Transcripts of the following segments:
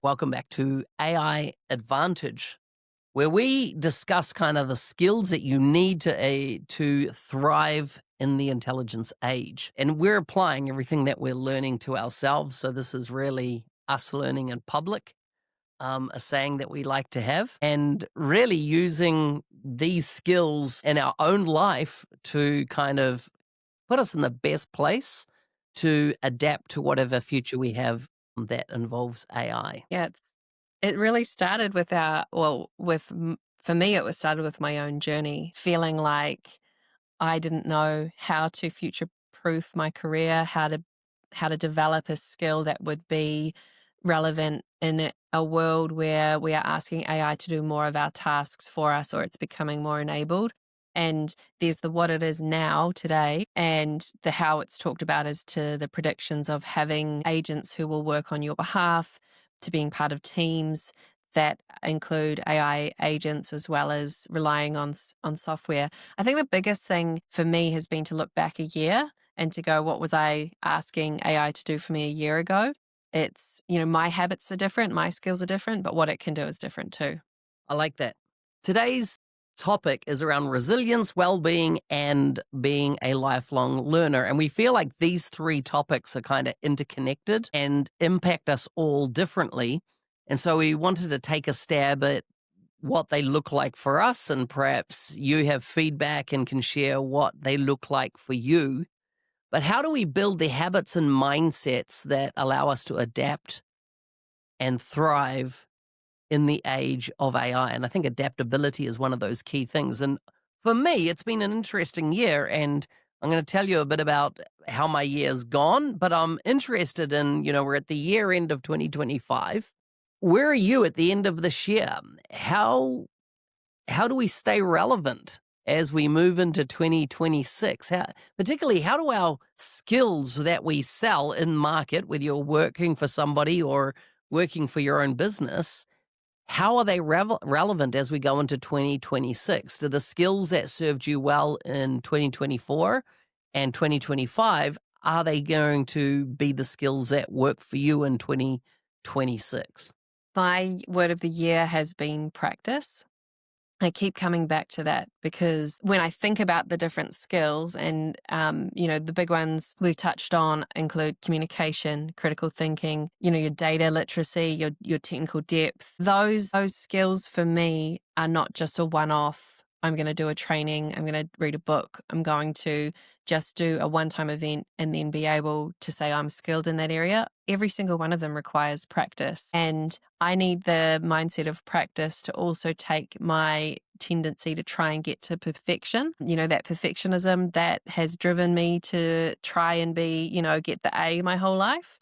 Welcome back to AI Advantage, where we discuss kind of the skills that you need to thrive in the intelligence age. And we're applying everything that we're learning to ourselves. So this is really us learning in public, a saying that we like to have, and really using these skills in our own life to kind of put us in the best place to adapt to whatever future we have that involves AI. Yeah, it really started with for me, it was started with my own journey, feeling like I didn't know how to future proof my career, how to develop a skill that would be relevant in a world where we are asking AI to do more of our tasks for us or it's becoming more enabled. And there's the what it is now today and the how it's talked about as to the predictions of having agents who will work on your behalf, to being part of teams that include AI agents as well as relying on software. I think the biggest thing for me has been to look back a year and to go, what was I asking AI to do for me a year ago? My habits are different, my skills are different, but what it can do is different too. I like that. Today's topic is around resilience, well-being, and being a lifelong learner. And we feel like these three topics are kind of interconnected and impact us all differently. And so we wanted to take a stab at what they look like for us, and perhaps you have feedback and can share what they look like for you. But how do we build the habits and mindsets that allow us to adapt and thrive in the age of AI? And I think adaptability is one of those key things. And for me, it's been an interesting year. And I'm going to tell you a bit about how my year's gone, but I'm interested in, we're at the year end of 2025. Where are you at the end of this year? How do we stay relevant as we move into 2026? Particularly, how do our skills that we sell in market, whether you're working for somebody or working for your own business, how are they relevant as we go into 2026? Do the skills that served you well in 2024 and 2025, are they going to be the skills that work for you in 2026? My word of the year has been practice. I keep coming back to that because when I think about the different skills and, the big ones we've touched on include communication, critical thinking, your data literacy, your technical depth. Those skills for me are not just a one-off. I'm going to do a training. I'm going to read a book. I'm going to just do a one-time event and then be able to say I'm skilled in that area. Every single one of them requires practice. And I need the mindset of practice to also take my tendency to try and get to perfection. That perfectionism that has driven me to try and get the A my whole life.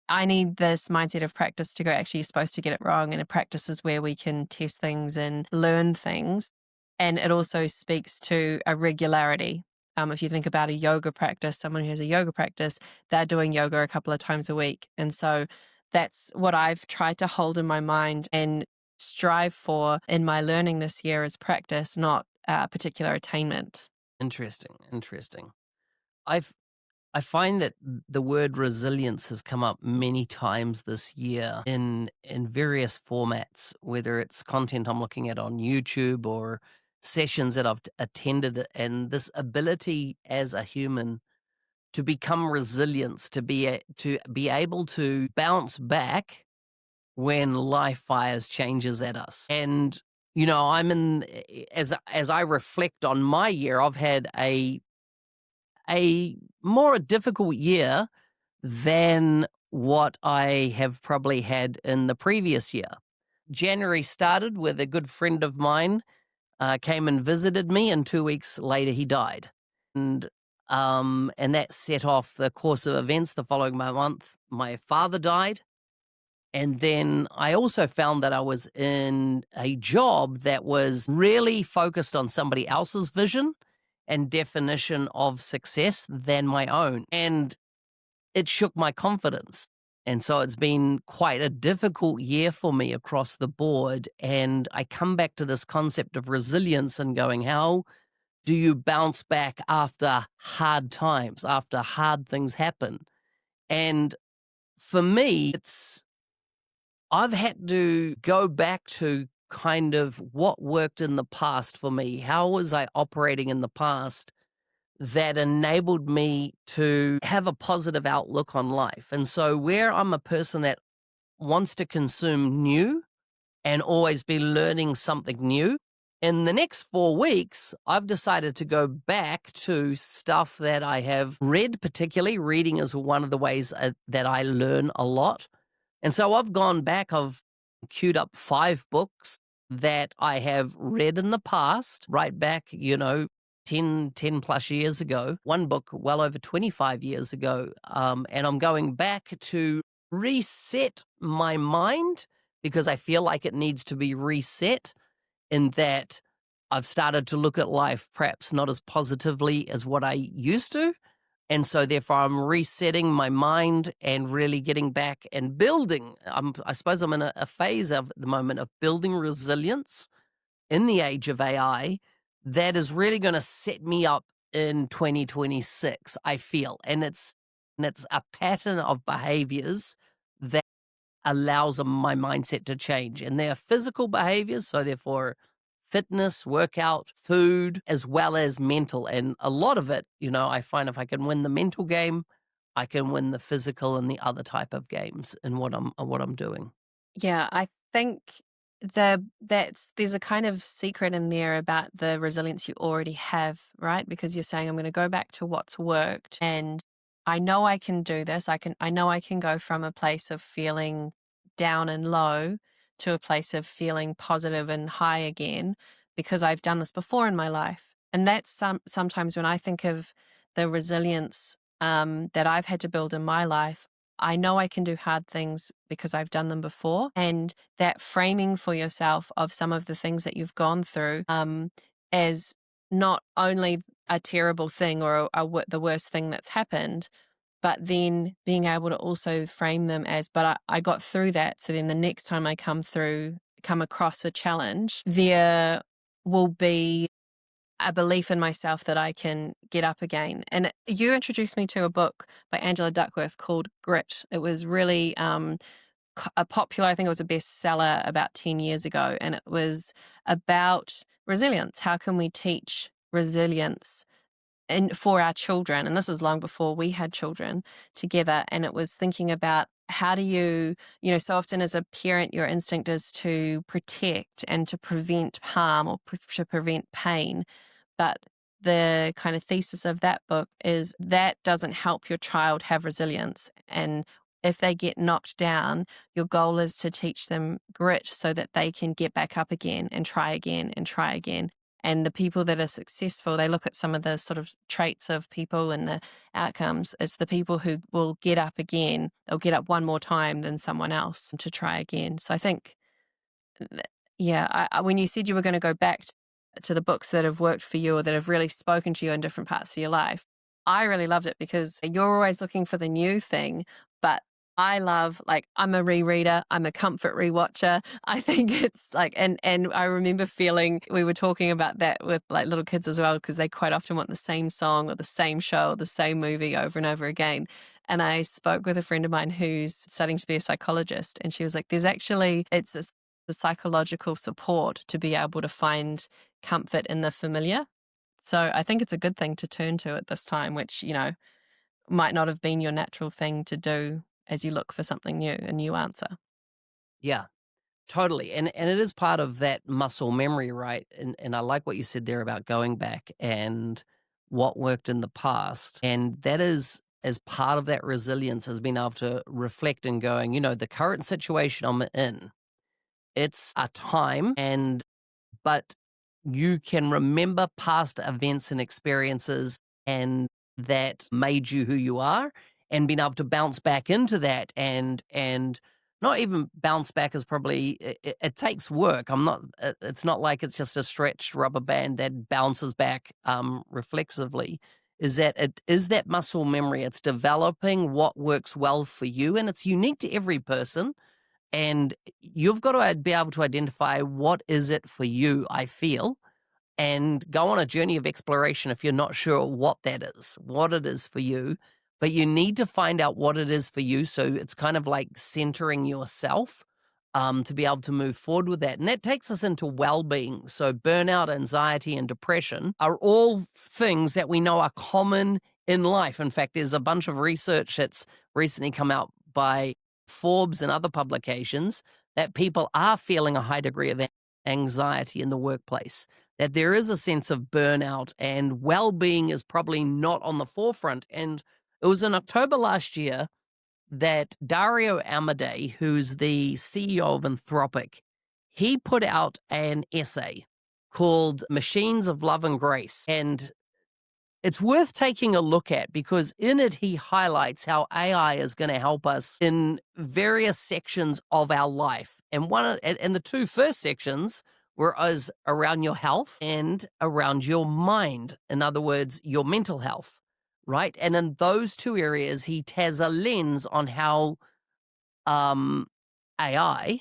I need this mindset of practice to go, actually, you're supposed to get it wrong. And a practice is where we can test things and learn things. And it also speaks to a regularity. If you think about a yoga practice, someone who has a yoga practice, they're doing yoga a couple of times a week. And so that's what I've tried to hold in my mind and strive for in my learning this year is practice, not a particular attainment. Interesting. I've I find that the word resilience has come up many times this year in various formats, whether it's content I'm looking at on YouTube or sessions that I've attended, and this ability as a human to become resilient, to be able to bounce back when life fires changes at us. And I'm in as I reflect on my year, I've had a more difficult year than what I have probably had in the previous year. January started with a good friend of mine came and visited me, and 2 weeks later he died, and that set off the course of events. The following month, my father died, and then I also found that I was in a job that was really focused on somebody else's vision and definition of success than my own. And it shook my confidence. And so it's been quite a difficult year for me across the board. And I come back to this concept of resilience and going, how do you bounce back after hard times, after hard things happen? And for me, I've had to go back to kind of what worked in the past for me. How was I operating in the past that enabled me to have a positive outlook on life? And so, where I'm a person that wants to consume new and always be learning something new, in the next 4 weeks, I've decided to go back to stuff that I have read, particularly. Reading is one of the ways that I learn a lot. And so I've gone back, I've queued up 5 books that I have read in the past, right back, 10 plus years ago. One book well over 25 years ago. And I'm going back to reset my mind because I feel like it needs to be reset, in that I've started to look at life perhaps not as positively as what I used to. And so therefore I'm resetting my mind and really getting back and building. I suppose I'm in a phase of at the moment of building resilience in the age of AI that is really going to set me up in 2026, I feel. And it's a pattern of behaviors that allows my mindset to change. And they are physical behaviors, so therefore fitness, workout, food, as well as mental. And a lot of it, I find if I can win the mental game, I can win the physical and the other type of games in what I'm doing. Yeah, I think there's a kind of secret in there about the resilience you already have, right? Because you're saying I'm going to go back to what's worked, and I know I can do this. I know I can go from a place of feeling down and low to a place of feeling positive and high again because I've done this before in my life. And that's sometimes when I think of the resilience that I've had to build in my life. I know I can do hard things because I've done them before. And that framing for yourself of some of the things that you've gone through as not only a terrible thing or the worst thing that's happened, but then being able to also frame them as, but I got through that. So then the next time I come across a challenge, there will be a belief in myself that I can get up again. And you introduced me to a book by Angela Duckworth called Grit. It was really a popular, I think it was a bestseller about 10 years ago. And it was about resilience. How can we teach resilience for our children? And this is long before we had children together. And it was thinking about how do so often as a parent, your instinct is to protect and to prevent harm or to prevent pain. But the kind of thesis of that book is that doesn't help your child have resilience. And if they get knocked down, your goal is to teach them grit so that they can get back up again and try again and try again. And the people that are successful, they look at some of the sort of traits of people and the outcomes. It's the people who will get up again. They'll get up one more time than someone else to try again. So I think yeah, when you said you were going to go back to the books that have worked for you or that have really spoken to you in different parts of your life, I really loved it because you're always looking for the new thing. But I love, like, I'm a rereader, I'm a comfort rewatcher. I think it's like, and I remember feeling, we were talking about that with like little kids as well, because they quite often want the same song or the same show or the same movie over and over again. And I spoke with a friend of mine who's studying to be a psychologist, and she was like, it's the psychological support to be able to find comfort in the familiar. So I think it's a good thing to turn to at this time, which, might not have been your natural thing to do as you look for something new, a new answer. Yeah, totally. And it is part of that muscle memory, right? And I like what you said there about going back and what worked in the past. And that is, as part of that resilience, has been able to reflect and going, the current situation I'm in, it's a time, but you can remember past events and experiences and that made you who you are, and being able to bounce back into that, and not even bounce back is probably it takes work. It's not like it's just a stretched rubber band that bounces back reflexively. Is that it is that muscle memory? It's developing what works well for you, and it's unique to every person, and you've got to be able to identify what is it for you, I feel, and go on a journey of exploration if you're not sure what that is, what it is for you. But you need to find out what it is for you. So it's kind of like centering yourself to be able to move forward with that. And that takes us into well-being. So burnout, anxiety, and depression are all things that we know are common in life. In fact, there's a bunch of research that's recently come out by Forbes and other publications that people are feeling a high degree of anxiety in the workplace, that there is a sense of burnout, and well-being is probably not on the forefront. And it was in October last year that Dario Amodei, who's the CEO of Anthropic, he put out an essay called Machines of Love and Grace. And it's worth taking a look at because in it, he highlights how AI is going to help us in various sections of our life. And the two first sections were as around your health and around your mind. In other words, your mental health, right? And in those two areas, he has a lens on how um, AI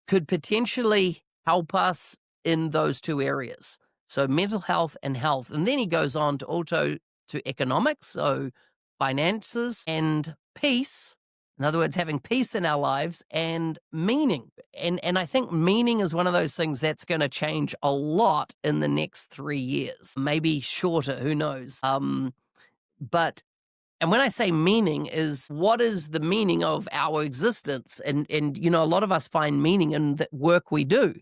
could potentially help us in those two areas. So mental health and health. And then he goes on to economics, so finances and peace. In other words, having peace in our lives and meaning. And I think meaning is one of those things that's going to change a lot in the next 3 years, maybe shorter, who knows. But and when I say meaning is what is the meaning of our existence? And a lot of us find meaning in the work we do.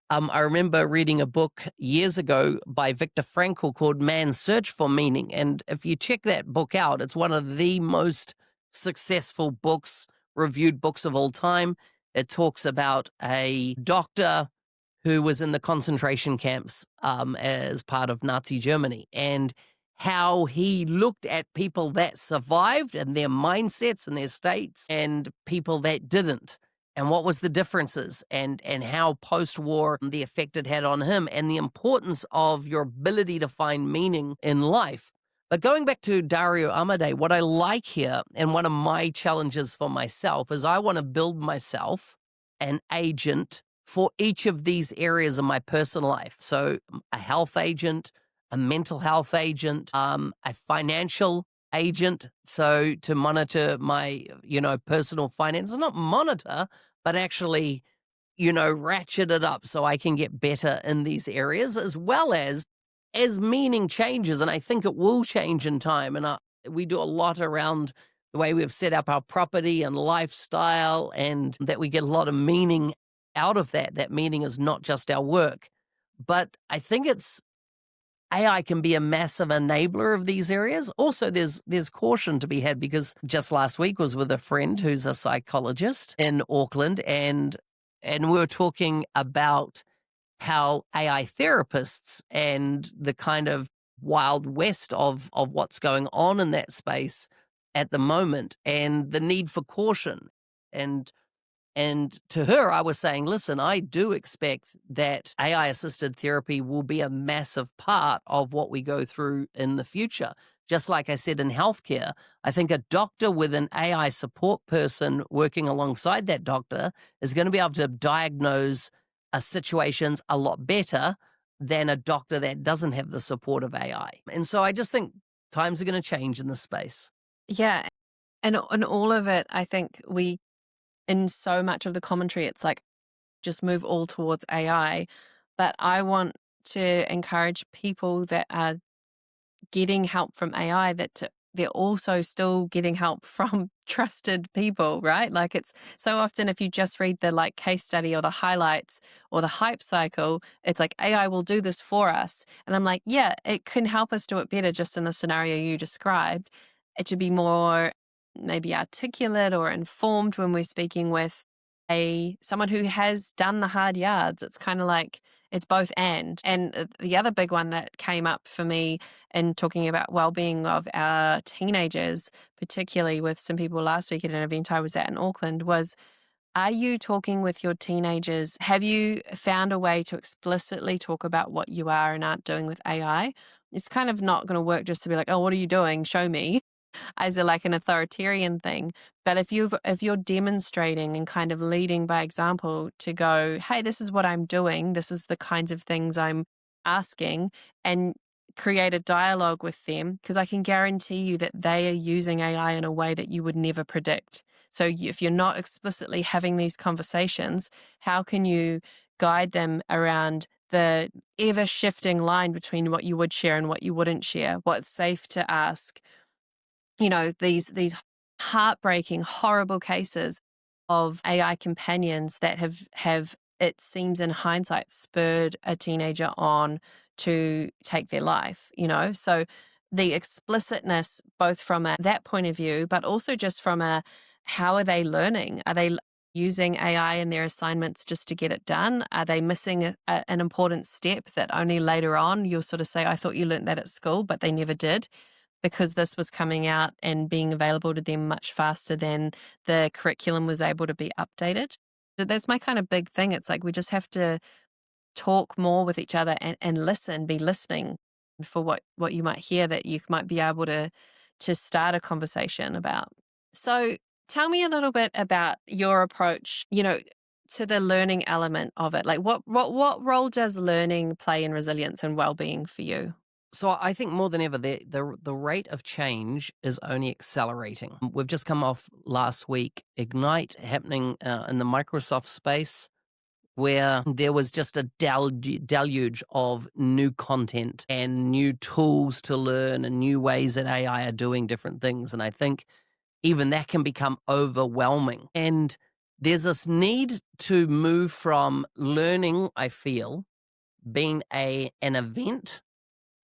I remember reading a book years ago by Viktor Frankl called Man's Search for Meaning. And if you check that book out, it's one of the most successful books, reviewed books of all time. It talks about a doctor who was in the concentration camps as part of Nazi Germany, and how he looked at people that survived and their mindsets and their states and people that didn't, and what was the differences, and how post-war the effect it had on him, and the importance of your ability to find meaning in life. But going back to Dario Amodei, what I like here, and one of my challenges for myself, is I want to build myself an agent for each of these areas of my personal life. So a health agent, a mental health agent, a financial agent. So to monitor my, personal finances, not monitor, but actually, ratchet it up so I can get better in these areas, as well as meaning changes. And I think it will change in time. And we do a lot around the way we've set up our property and lifestyle, and that we get a lot of meaning out of that. That meaning is not just our work. But I think AI can be a massive enabler of these areas. Also, there's caution to be had, because just last week was with a friend who's a psychologist in Auckland, and we were talking about how AI therapists and the kind of wild west of what's going on in that space at the moment, and the need for caution. And to her, I was saying, listen, I do expect that AI assisted therapy will be a massive part of what we go through in the future. Just like I said in healthcare, I think a doctor with an AI support person working alongside that doctor is going to be able to diagnose situations a lot better than a doctor that doesn't have the support of AI. And so I just think times are going to change in this space. Yeah. And all of it, I think in so much of the commentary, it's like, just move all towards AI. But I want to encourage people that are getting help from AI they're also still getting help from trusted people, right? Like, it's so often, if you just read the case study or the highlights or the hype cycle, it's like AI will do this for us. And I'm like, yeah, it can help us do it better just in the scenario you described. It should be more maybe articulate or informed when we're speaking with someone who has done the hard yards. It's kind of like it's both and. And the other big one that came up for me in talking about well-being of our teenagers, particularly with some people last week at an event I was at in Auckland, was, are you talking with your teenagers? Have you found a way to explicitly talk about what you are and aren't doing with AI? It's kind of not going to work just to be like, oh, what are you doing? Show me, as an authoritarian thing. But if you're demonstrating and kind of leading by example to go, hey, this is what I'm doing, this is the kinds of things I'm asking, and create a dialogue with them, because I can guarantee you that they are using AI in a way that you would never predict. So if you're not explicitly having these conversations, how can you guide them around the ever shifting line between what you would share and what you wouldn't share, what's safe to ask? These heartbreaking, horrible cases of AI companions that have, it seems in hindsight, spurred a teenager on to take their life, So the explicitness, both from that point of view, but also just from how are they learning? Are they using AI in their assignments just to get it done? Are they missing an important step that only later on you'll sort of say, I thought you learned that at school, but they never did? Because this was coming out and being available to them much faster than the curriculum was able to be updated. So that's my kind of big thing. It's like we just have to talk more with each other and listen, be listening for what you might hear that you might be able to start a conversation about. So tell me a little bit about your approach, to the learning element of it. Like what role does learning play in resilience and well-being for you? So I think more than ever, the rate of change is only accelerating. We've just come off last week Ignite happening in the Microsoft space, where there was just a deluge of new content and new tools to learn and new ways that AI are doing different things. And I think even that can become overwhelming. And there's this need to move from learning, I feel, being an event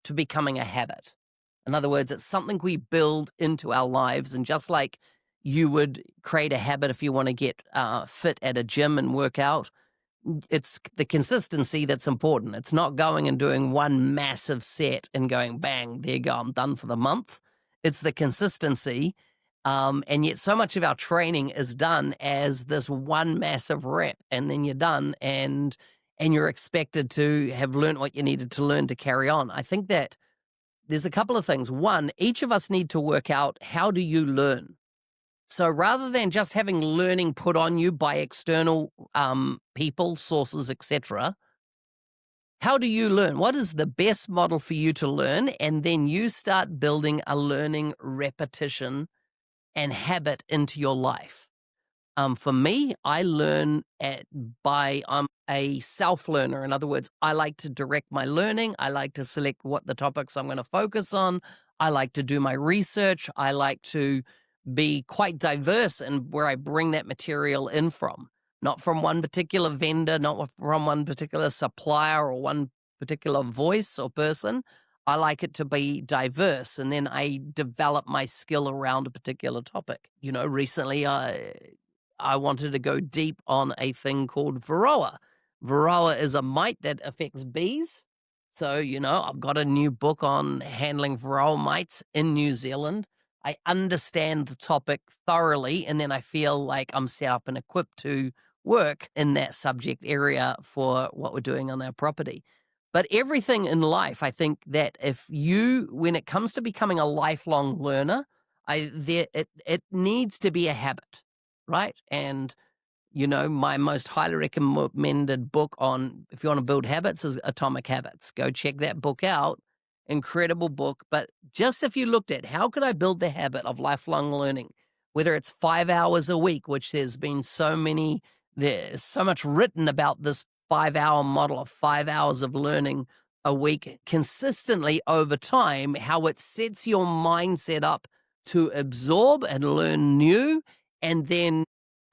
to becoming a habit. In other words, it's something we build into our lives. And just like you would create a habit if you want to get fit at a gym and work out, it's the consistency that's important. It's not going and doing one massive set and going, bang, there you go, I'm done for the month. It's the consistency. And yet so much of our training is done as this one massive rep, and then you're done, and you're expected to have learned what you needed to learn to carry on. I think that there's a couple of things. One, each of us need to work out, how do you learn? So rather than just having learning put on you by external people, sources, etc., how do you learn? What is the best model for you to learn? And then you start building a learning repetition and habit into your life. For me, I learn I'm a self-learner. In other words, I like to direct my learning. I like to select what the topics I'm going to focus on. I like to do my research. I like to be quite diverse in where I bring that material in from. Not from one particular vendor, not from one particular supplier or one particular voice or person. I like it to be diverse, and then I develop my skill around a particular topic. Recently I wanted to go deep on a thing called Varroa. Varroa is a mite that affects bees. So, I've got a new book on handling Varroa mites in New Zealand. I understand the topic thoroughly, and then I feel like I'm set up and equipped to work in that subject area for what we're doing on our property. But everything in life, I think that when it comes to becoming a lifelong learner, it needs to be a habit, right? And my most highly recommended book on if you want to build habits is Atomic Habits. Go check that book out. Incredible book. But just if you looked at how could I build the habit of lifelong learning, whether it's 5 hours a week, which there's so much written about this 5-hour model of 5 hours of learning a week consistently over time, how it sets your mindset up to absorb and learn new, and then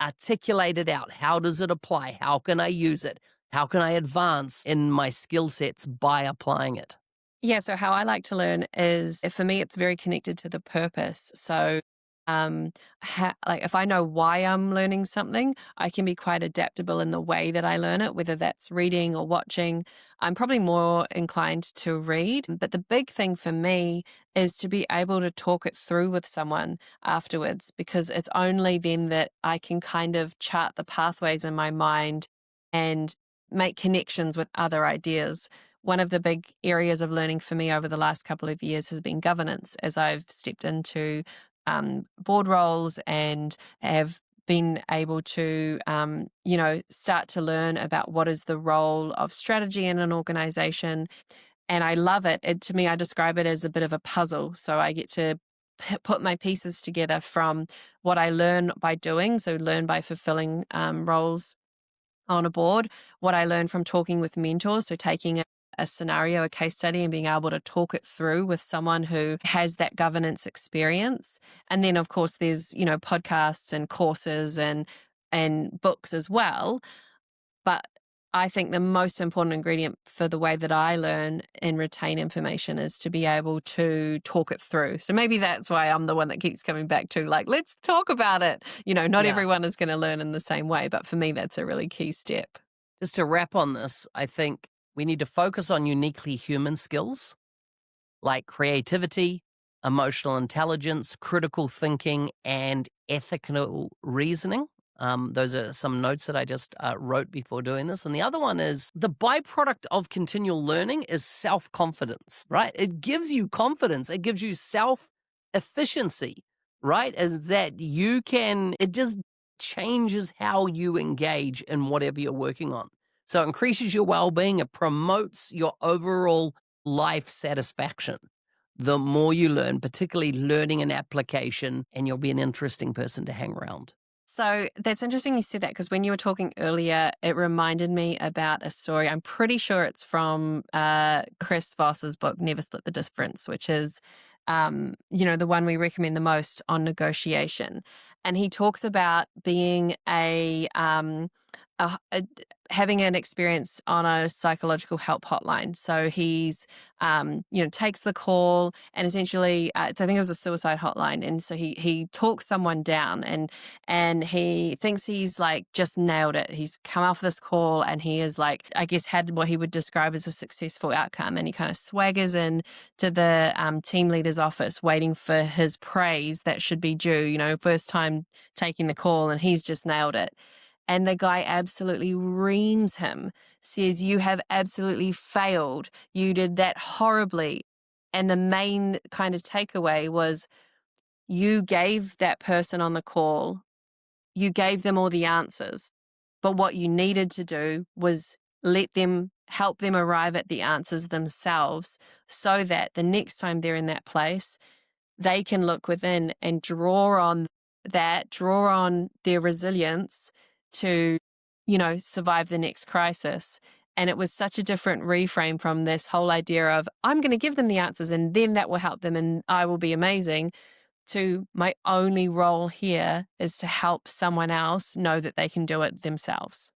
articulate it out. How does it apply? How can I use it? How can I advance in my skill sets by applying it? Yeah, so how I like to learn is, for me, it's very connected to the purpose. So, like if I know why I'm learning something, I can be quite adaptable in the way that I learn it, whether that's reading or watching. I'm probably more inclined to read, but the big thing for me is to be able to talk it through with someone afterwards, because it's only then that I can kind of chart the pathways in my mind and make connections with other ideas. One of the big areas of learning for me over the last couple of years has been governance, as I've stepped into board roles and have been able to, start to learn about what is the role of strategy in an organization. And I love it. To me, I describe it as a bit of a puzzle. So I get to put my pieces together from what I learn by doing, so learn by fulfilling roles on a board, what I learned from talking with mentors, so taking a scenario, a case study, and being able to talk it through with someone who has that governance experience. And then, of course, there's, podcasts and courses and books as well. But I think the most important ingredient for the way that I learn and retain information is to be able to talk it through. So maybe that's why I'm the one that keeps coming back to, like, let's talk about it. Not Yeah. everyone is going to learn in the same way, but for me, that's a really key step. Just to wrap on this, I think we need to focus on uniquely human skills like creativity, emotional intelligence, critical thinking, and ethical reasoning. Those are some notes that I just wrote before doing this. And the other one is the byproduct of continual learning is self confidence, right? It gives you confidence, it gives you self efficiency, right? Is that it just changes how you engage in whatever you're working on. So it increases your well being, it promotes your overall life satisfaction. The more you learn, particularly learning and application, and you'll be an interesting person to hang around. So that's interesting you said that, because when you were talking earlier, it reminded me about a story. I'm pretty sure it's from Chris Voss's book, Never Split the Difference, which is, the one we recommend the most on negotiation. And he talks about being having an experience on a psychological help hotline. So he's, takes the call, and essentially, I think it was a suicide hotline. And so he talks someone down, and he thinks he's like just nailed it. He's come off this call and he is like, I guess, had what he would describe as a successful outcome. And he kind of swaggers in to the team leader's office waiting for his praise that should be due, first time taking the call, and he's just nailed it. And the guy absolutely reams him, says, "You have absolutely failed. You did that horribly." And the main kind of takeaway was, you gave that person on the call, you gave them all the answers. But what you needed to do was help them arrive at the answers themselves, so that the next time they're in that place, they can look within and draw on their resilience to, survive the next crisis. And it was such a different reframe from this whole idea of, I'm going to give them the answers and then that will help them and I will be amazing, to my only role here is to help someone else know that they can do it themselves.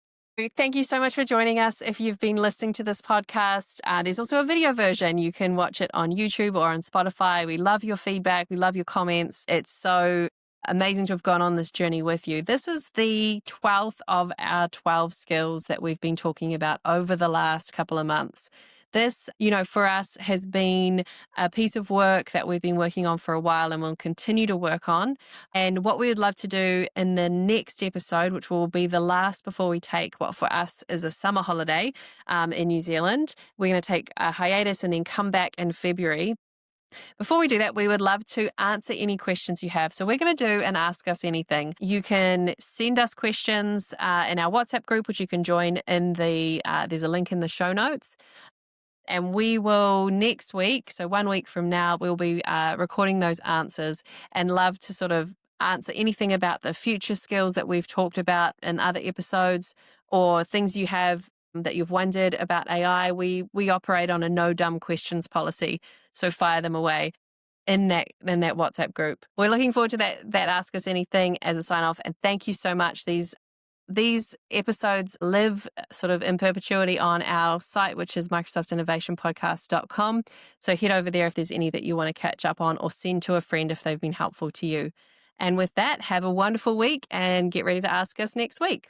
Thank you so much for joining us. If you've been listening to this podcast, there's also a video version. You can watch it on YouTube or on Spotify. We love your feedback. We love your comments. It's so amazing to have gone on this journey with you. This is the 12th of our 12 skills that we've been talking about over the last couple of months. This, for us has been a piece of work that we've been working on for a while and will continue to work on. And what we would love to do in the next episode, which will be the last before we take what for us is a summer holiday in New Zealand, we're going to take a hiatus and then come back in February. Before we do that, we would love to answer any questions you have. So we're going to do an Ask Us Anything. You can send us questions in our WhatsApp group, which you can join in there's a link in the show notes. And we will next week, so 1 week from now, we'll be recording those answers, and love to sort of answer anything about the future skills that we've talked about in other episodes, or things you have that you've wondered about AI. We operate on a no dumb questions policy, so fire them away in that WhatsApp group. We're looking forward to that Ask Us Anything as a sign off, and thank you so much. These episodes live sort of in perpetuity on our site, which is microsoftinnovationpodcast.com. So head over there if there's any that you want to catch up on, or send to a friend if they've been helpful to you. And with that, have a wonderful week and get ready to ask us next week.